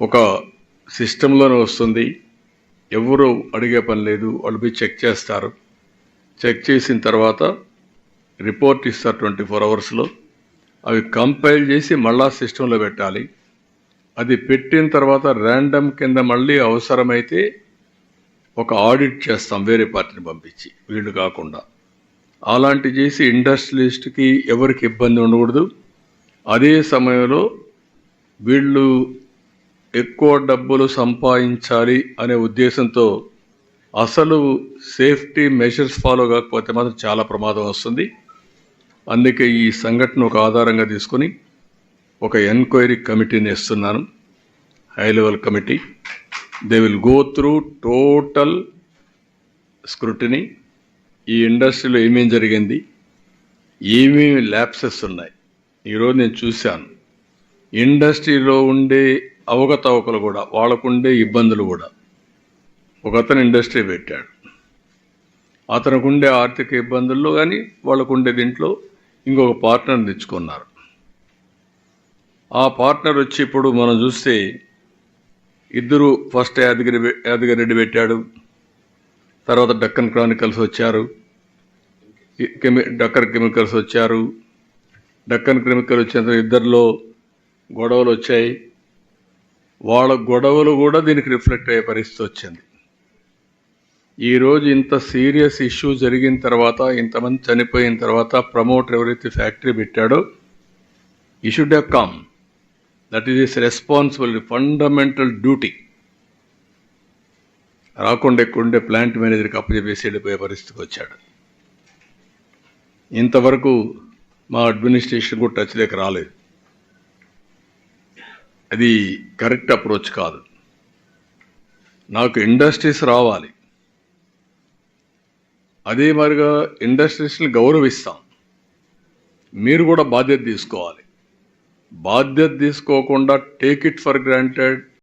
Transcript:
ఒక సిస్టంలోనే వస్తుంది. ఎవరు అడిగే పని లేదు. వాళ్ళు పోయి చెక్ చేస్తారు. చెక్ చేసిన తర్వాత రిపోర్ట్ ఇస్తారు 24 అవర్స్లో. అవి కంపైల్ చేసి మళ్ళా సిస్టంలో పెట్టాలి. అది పెట్టిన తర్వాత ర్యాండమ్ కింద మళ్ళీ అవసరమైతే ఒక ఆడిట్ చేస్తాం వేరే పార్టీని పంపించి, వీళ్ళు కాకుండా. అలాంటి చేసి ఇండస్ట్రియలిస్ట్కి ఎవరికి ఇబ్బంది ఉండకూడదు. అదే సమయంలో వీళ్ళు ఎక్కువ డబ్బులు సంపాదించాలి అనే ఉద్దేశంతో అసలు సేఫ్టీ మెషర్స్ ఫాలో కాకపోతే మాత్రం చాలా ప్రమాదం వస్తుంది. అందుకే ఈ సంఘటన ఒక ఆధారంగా తీసుకొని ఒక ఎంక్వైరీ కమిటీని ఇస్తున్నాను, high level committee. They will go through total scrutiny. ఈ ఇండస్ట్రీలో ఏమేం జరిగింది, ఏమేమి ల్యాప్సెస్ ఉన్నాయి. ఈరోజు నేను చూశాను ఇండస్ట్రీలో ఉండే అవకతవకలు కూడా, వాళ్ళకుండే ఇబ్బందులు కూడా. ఒక అతను ఇండస్ట్రీ పెట్టాడు, అతనికి ఉండే ఆర్థిక ఇబ్బందుల్లో కానీ వాళ్ళకుండే దీంట్లో ఇంకొక పార్ట్నర్ని తెచ్చుకున్నారు. ఆ పార్ట్నర్ వచ్చి ఇప్పుడు మనం చూస్తే ఇద్దరు, ఫస్ట్ యాదగిరి రెడ్డి పెట్టాడు, తర్వాత డక్కన్ క్రానికల్స్ వచ్చారు, డక్కన్ కెమికల్స్ వచ్చారు. డక్కన్ కెమికల్ వచ్చిన ఇద్దరిలో గొడవలు వచ్చాయి. వాళ్ళ గొడవలు కూడా దీనికి రిఫ్లెక్ట్ అయ్యే పరిస్థితి వచ్చింది. ఈరోజు ఇంత సీరియస్ ఇష్యూ జరిగిన తర్వాత, ఇంతమంది చనిపోయిన తర్వాత ప్రమోటర్ ఎవరైతే ఫ్యాక్టరీ పెట్టాడో ఈ should have come. That is his responsibility, fundamental duty. రాకుండా ఎక్కువ ప్లాంట్ మేనేజర్కి అప్పచెప్పేసి వెళ్ళిపోయే పరిస్థితికి వచ్చాడు. ఇంతవరకు మా అడ్మినిస్ట్రేషన్ కూడా టచ్ లేక రాలేదు. అది కరెక్ట్ అప్రోచ్ కాదు. నాకు ఇండస్ట్రీస్ రావాలి, అదే మరిగా ఇండస్ట్రీస్ని గౌరవిస్తాం. మీరు కూడా బాధ్యత తీసుకోవాలి. బాధ్యత తీసుకోకుండా టేక్ ఇట్ ఫర్ గ్రాంటెడ్,